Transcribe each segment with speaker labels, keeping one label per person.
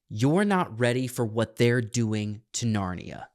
Speaker 1: You're not ready for what they're doing to Narnia.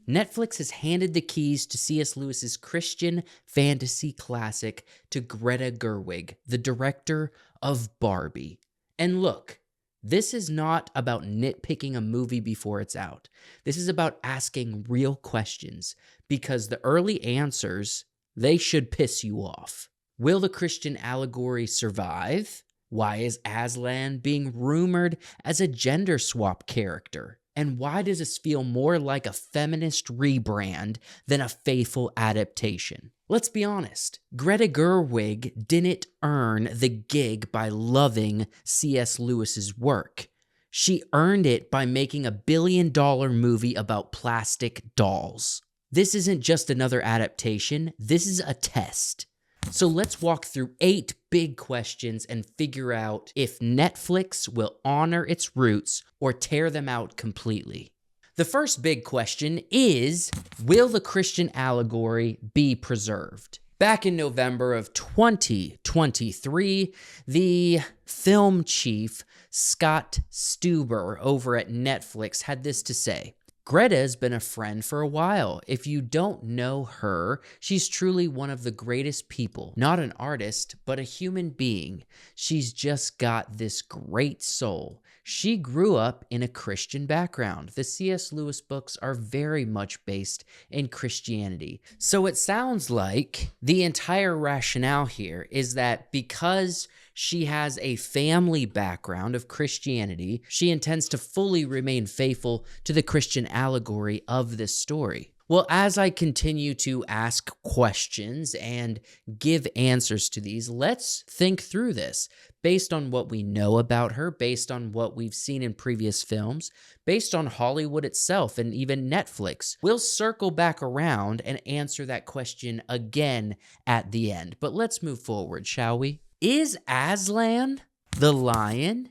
Speaker 1: Netflix has handed the keys to C.S. Lewis's Christian fantasy classic to Greta Gerwig, the director of Barbie. And look, this is not about nitpicking a movie before it's out. This is about asking real questions, because the early answers, they should piss you off. Will the Christian allegory survive? Why is Aslan being rumored as a gender swap character? And why does this feel more like a feminist rebrand than a faithful adaptation? Let's be honest, Greta Gerwig didn't earn the gig by loving C.S. Lewis's work. She earned it by making a $1 billion movie about plastic dolls. This isn't just another adaptation, this is a test. So let's walk through 8 big questions and figure out if Netflix will honor its roots or tear them out completely. The first big question is, will the Christian allegory be preserved? Back in November of 2023, the film chief, Scott Stuber, over at Netflix had this to say. Greta has been a friend for a while. If you don't know her, she's truly one of the greatest people. Not an artist, but a human being. She's just got this great soul. She grew up in a Christian background. The C.S. Lewis books are very much based in Christianity. So it sounds like the entire rationale here is that because she has a family background of Christianity, she intends to fully remain faithful to the Christian allegory of this story. Well, as I continue to ask questions and give answers to these, let's think through this based on what we know about her, based on what we've seen in previous films, based on Hollywood itself and even Netflix. We'll circle back around and answer that question again at the end. But let's move forward, shall we? Is Aslan, the lion,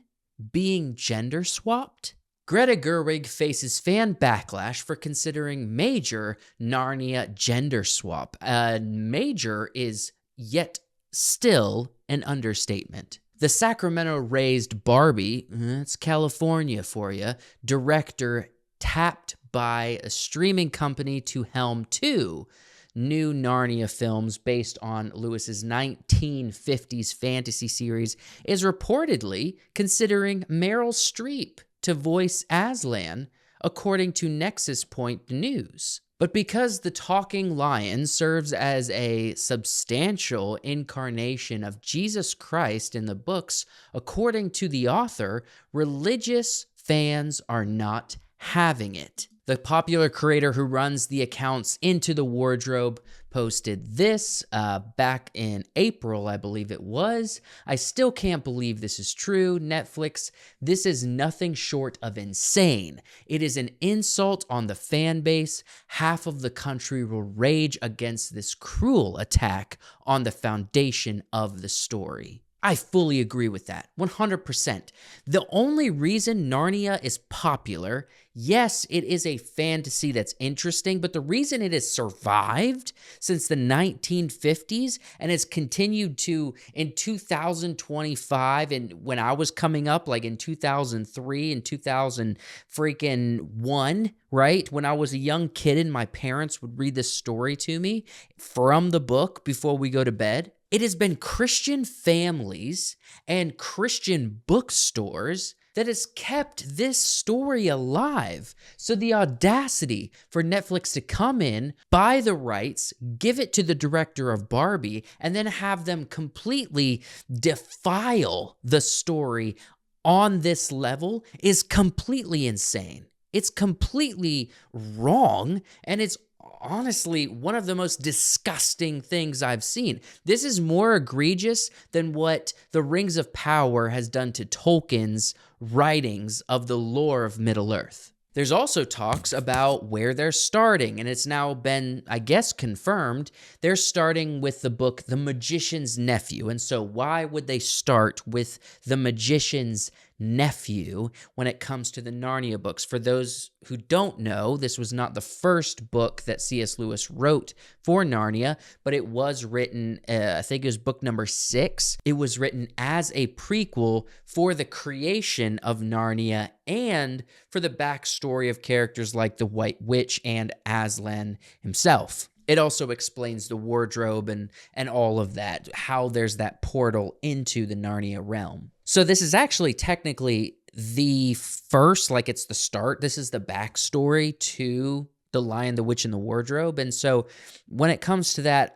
Speaker 1: being gender swapped? Greta Gerwig faces fan backlash for considering Major Narnia gender swap. Major is yet still an understatement. The Sacramento-raised Barbie, it's California for you, director tapped by a streaming company to helm 2 new Narnia films based on Lewis's 1950s fantasy series, is reportedly considering Meryl Streep to voice Aslan, according to Nexus Point News. But because the talking lion serves as a substantial incarnation of Jesus Christ in the books, according to the author, religious fans are not having it. The popular creator who runs the accounts Into the Wardrobe posted this back in April, I believe it was. I still can't believe this is true. Netflix, this is nothing short of insane. It is an insult on the fan base. Half of the country will rage against this cruel attack on the foundation of the story. I fully agree with that, 100%. The only reason Narnia is popular, yes, it is a fantasy that's interesting, but the reason it has survived since the 1950s and has continued to in 2025, and when I was coming up, like in 2003 and 2001, right? When I was a young kid and my parents would read this story to me from the book before we go to bed. It has been Christian families and Christian bookstores that has kept this story alive. So the audacity for Netflix to come in, buy the rights, give it to the director of Barbie, and then have them completely defile the story on this level is completely insane. It's completely wrong, and it's honestly one of the most disgusting things I've seen. This is more egregious than what The Rings of Power has done to Tolkien's writings of the lore of Middle-earth. There's also talks about where they're starting, and it's now been, I guess, confirmed. They're starting with the book The Magician's Nephew. And so why would they start with The Magician's nephew when it comes to the Narnia books. For those who don't know, this was not the first book that C.S. Lewis wrote for Narnia, but it was written, I think it was book number 6. It was written as a prequel for the creation of Narnia and for the backstory of characters like the White Witch and Aslan himself. It also explains the wardrobe and all of that, how there's that portal into the Narnia realm. So this is actually technically the first, like it's the start. This is the backstory to The Lion, the Witch, and the Wardrobe. And so when it comes to that,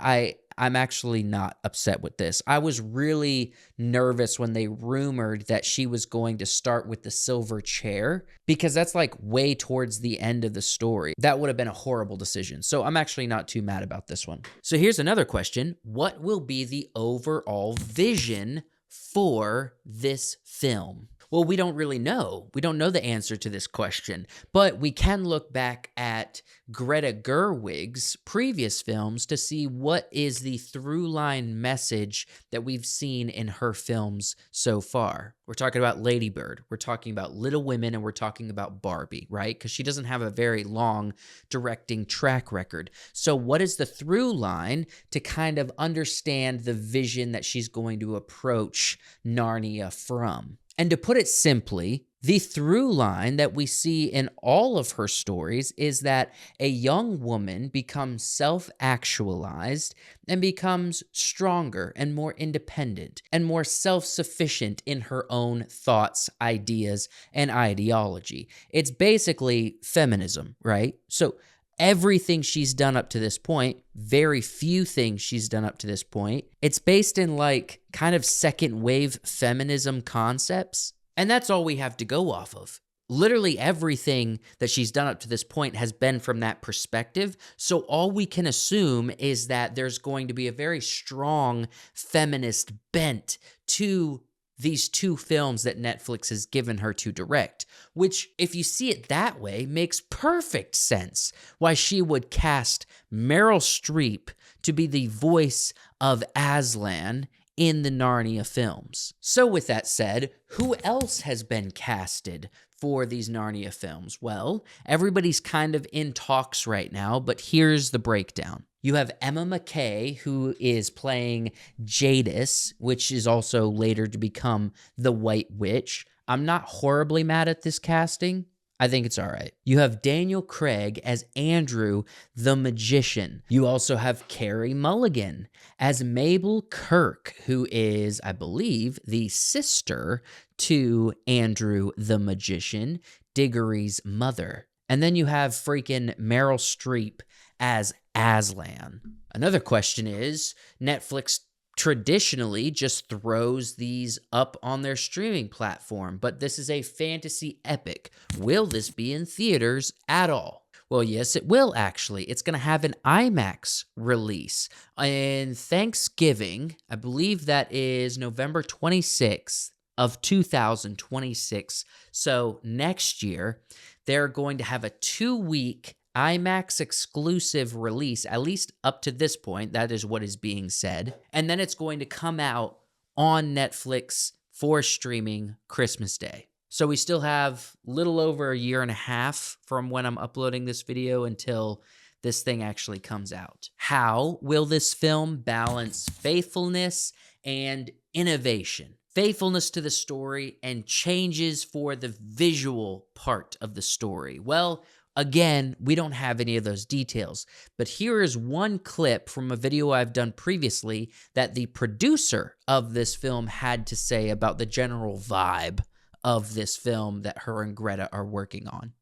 Speaker 1: I'm actually not upset with this. I was really nervous when they rumored that she was going to start with the silver chair, because that's like way towards the end of the story. That would have been a horrible decision. So I'm actually not too mad about this one. So here's another question. What will be the overall vision for this film? Well, we don't really know. We don't know the answer to this question, but we can look back at Greta Gerwig's previous films to see what is the through line message that we've seen in her films so far. We're talking about Lady Bird, we're talking about Little Women, and we're talking about Barbie, right? Because she doesn't have a very long directing track record. So what is the through line to kind of understand the vision that she's going to approach Narnia from? And to put it simply, the through line that we see in all of her stories is that a young woman becomes self-actualized and becomes stronger and more independent and more self-sufficient in her own thoughts, ideas, and ideology. It's basically feminism, right? So everything she's done up to this point, very few things she's done up to this point, it's based in like kind of second wave feminism concepts. And that's all we have to go off of. Literally everything that she's done up to this point has been from that perspective. So all we can assume is that there's going to be a very strong feminist bent to these two films that Netflix has given her to direct, which, if you see it that way, makes perfect sense why she would cast Meryl Streep to be the voice of Aslan in the Narnia films. So with that said, who else has been casted for these Narnia films? Well, everybody's kind of in talks right now, but here's the breakdown. You have Emma McKay, who is playing Jadis, which is also later to become the White Witch. I'm not horribly mad at this casting. I think it's all right. You have Daniel Craig as Andrew the Magician. You also have Carey Mulligan as Mabel Kirk, who is, I believe, the sister to Andrew the Magician, Diggory's mother. And then you have freaking Meryl Streep as Aslan. Another question is, Netflix traditionally just throws these up on their streaming platform, but this is a fantasy epic. Will this be in theaters at all? Well, yes, it will actually. It's going to have an IMAX release on Thanksgiving. I believe that is November 26th of 2026. So next year, they're going to have a 2-week IMAX exclusive release, at least up to this point. That is what is being said. And then it's going to come out on Netflix for streaming Christmas Day. So we still have a little over a year and a half from when I'm uploading this video until this thing actually comes out. How will this film balance faithfulness and innovation? Faithfulness to the story and changes for the visual part of the story. Well, again, we don't have any of those details, but here is one clip from a video I've done previously that the producer of this film had to say about the general vibe of this film that her and Greta are working on.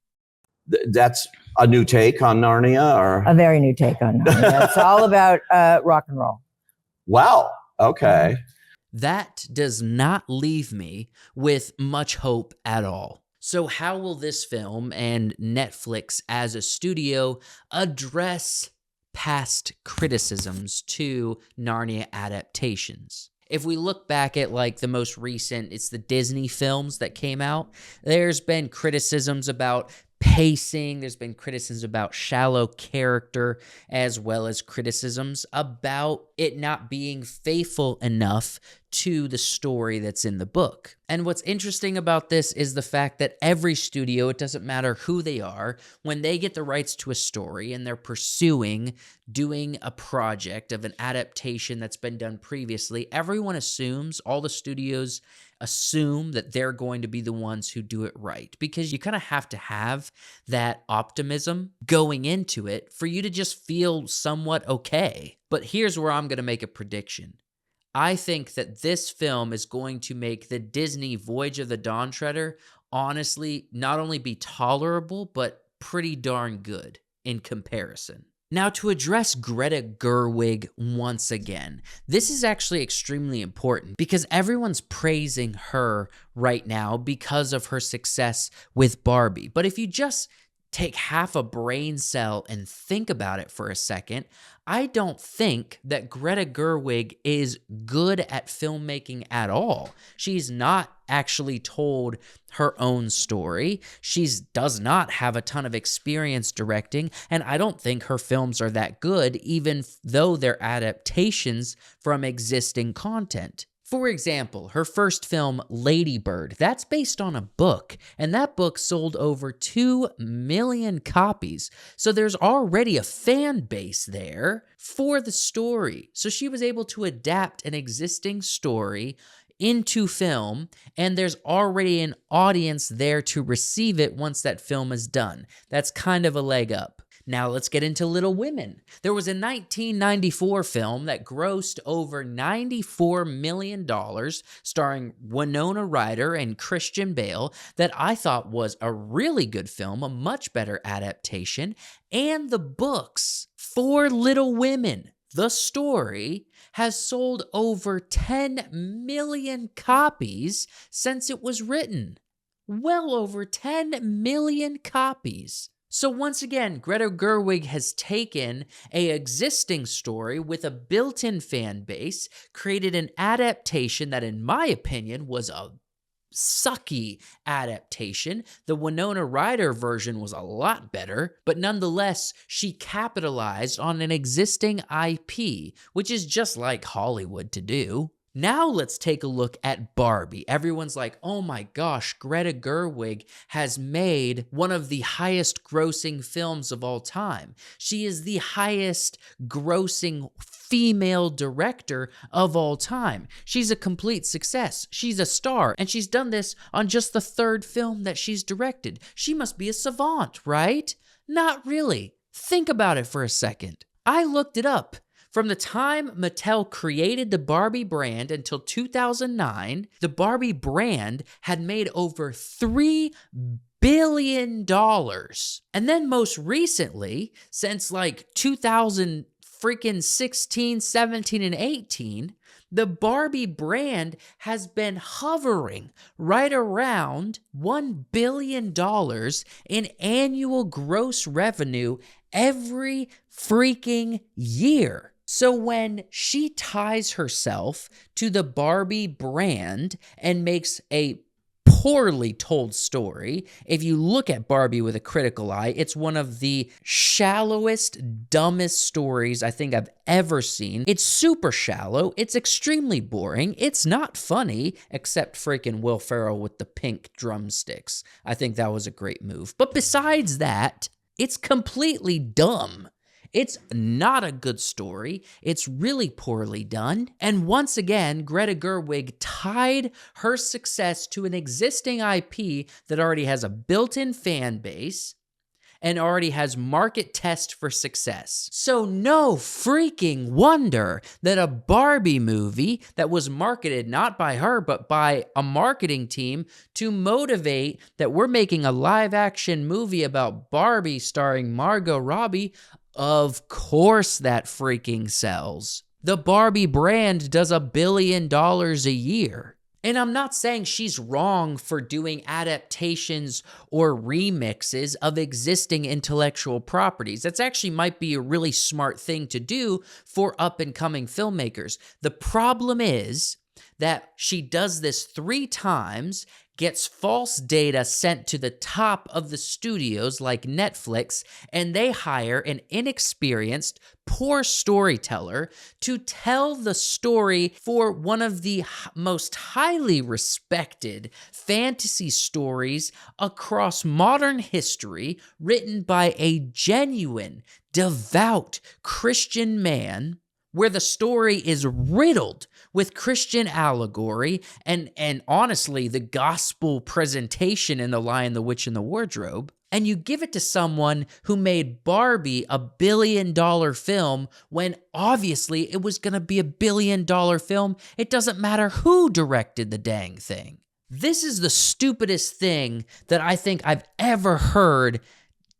Speaker 2: That's a new take on Narnia, or
Speaker 3: a very new take on Narnia. It's all about rock and roll.
Speaker 2: Wow. Okay.
Speaker 1: That does not leave me with much hope at all. So how will this film and Netflix as a studio address past criticisms to Narnia adaptations? If we look back at like the most recent, it's the Disney films that came out, there's been criticisms about pacing. There's been criticisms about shallow character, as well as criticisms about it not being faithful enough to the story that's in the book. And what's interesting about this is the fact that every studio, it doesn't matter who they are, when they get the rights to a story and they're pursuing doing a project of an adaptation that's been done previously, everyone assumes, all the studios assume that they're going to be the ones who do it right, because you kind of have to have that optimism going into it for you to just feel somewhat okay. But here's where I'm going to make a prediction. I think that this film is going to make the Disney Voyage of the Dawn Treader honestly not only be tolerable, but pretty darn good in comparison. Now, to address Greta Gerwig once again, this is actually extremely important because everyone's praising her right now because of her success with Barbie. But if you just take half a brain cell and think about it for a second, I don't think that Greta Gerwig is good at filmmaking at all. She's not actually told her own story. She does not have a ton of experience directing, and I don't think her films are that good, even though they're adaptations from existing content. For example, her first film, Lady Bird, that's based on a book, and that book sold over 2 million copies. So there's already a fan base there for the story. So she was able to adapt an existing story into film, and there's already an audience there to receive it once that film is done. That's kind of a leg up. Now let's get into Little Women. There was a 1994 film that grossed over $94 million, starring Winona Ryder and Christian Bale, that I thought was a really good film, a much better adaptation, and the books for Little Women, the story, has sold over 10 million copies since it was written. Well over 10 million copies. So once again, Greta Gerwig has taken an existing story with a built-in fan base, created an adaptation that, in my opinion, was a sucky adaptation. The Winona Ryder version was a lot better, but nonetheless, she capitalized on an existing IP, which is just like Hollywood to do. Now let's take a look at Barbie. Everyone's like, oh my gosh, Greta Gerwig has made one of the highest grossing films of all time. She is the highest grossing female director of all time. She's a complete success. She's a star, and she's done this on just the third film that she's directed. She must be a savant, right? Not really. Think about it for a second. I looked it up. From the time Mattel created the Barbie brand until 2009, the Barbie brand had made over $3 billion. And then most recently, since like 2016, 17, and 18, the Barbie brand has been hovering right around $1 billion in annual gross revenue every freaking year. So when she ties herself to the Barbie brand and makes a poorly told story, if you look at Barbie with a critical eye, it's one of the shallowest, dumbest stories I think I've ever seen. It's super shallow. It's extremely boring. It's not funny, except freaking Will Ferrell with the pink drumsticks. I think that was a great move. But besides that, it's completely dumb. It's not a good story. It's really poorly done. And once again, Greta Gerwig tied her success to an existing IP that already has a built-in fan base and already has market test for success. So no freaking wonder that a Barbie movie that was marketed not by her, but by a marketing team to motivate that we're making a live-action movie about Barbie starring Margot Robbie, of course that freaking sells. The Barbie brand does $1 billion a year. And I'm not saying she's wrong for doing adaptations or remixes of existing intellectual properties. That's actually might be a really smart thing to do for up-and-coming filmmakers. The problem is that she does this 3 times, gets false data sent to the top of the studios like Netflix, and they hire an inexperienced, poor storyteller to tell the story for one of the most highly respected fantasy stories across modern history, written by a genuine, devout Christian man, where the story is riddled with Christian allegory and honestly, the gospel presentation in The Lion, the Witch, and the Wardrobe, and you give it to someone who made Barbie a billion-dollar film when obviously it was going to be a billion-dollar film. It doesn't matter who directed the dang thing. This is the stupidest thing that I think I've ever heard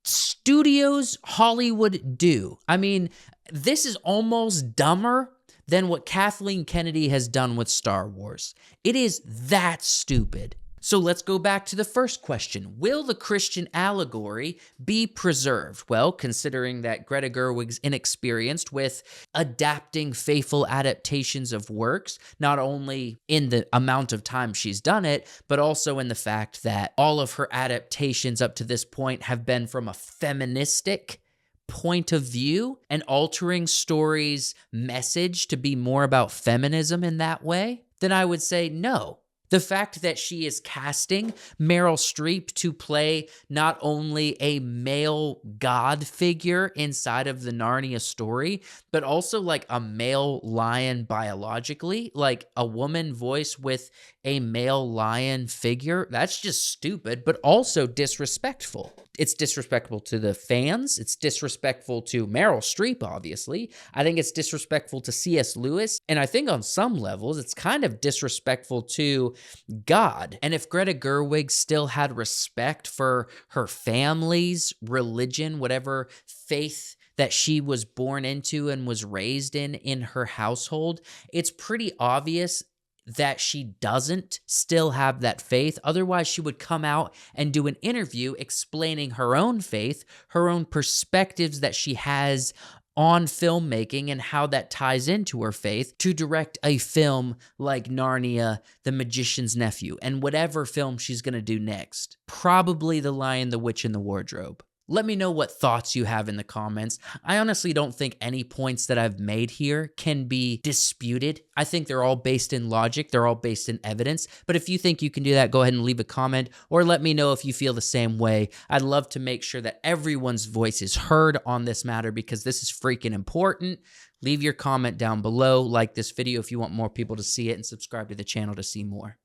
Speaker 1: studios, Hollywood do. I mean, this is almost dumber than what Kathleen Kennedy has done with Star Wars. It is that stupid. So let's go back to the first question. Will the Christian allegory be preserved? Well, considering that Greta Gerwig's inexperienced with adapting faithful adaptations of works, not only in the amount of time she's done it, but also in the fact that all of her adaptations up to this point have been from a feministic point of view and altering stories' message to be more about feminism in that way, then I would say no. The fact that she is casting Meryl Streep to play not only a male god figure inside of the Narnia story, but also like a male lion biologically, like a woman voice with a male lion figure, that's just stupid, but also disrespectful. It's disrespectful to the fans. It's disrespectful to Meryl Streep, obviously. I think it's disrespectful to C.S. Lewis. And I think on some levels, it's kind of disrespectful to God. And if Greta Gerwig still had respect for her family's religion, whatever faith that she was born into and was raised in her household, it's pretty obvious that she doesn't still have that faith. Otherwise, she would come out and do an interview explaining her own faith, her own perspectives that she has on filmmaking and how that ties into her faith to direct a film like Narnia, The Magician's Nephew, and whatever film she's going to do next. Probably The Lion, the Witch, and the Wardrobe. Let me know what thoughts you have in the comments. I honestly don't think any points that I've made here can be disputed. I think they're all based in logic. They're all based in evidence. But if you think you can do that, go ahead and leave a comment or let me know if you feel the same way. I'd love to make sure that everyone's voice is heard on this matter because this is freaking important. Leave your comment down below. Like this video if you want more people to see it and subscribe to the channel to see more.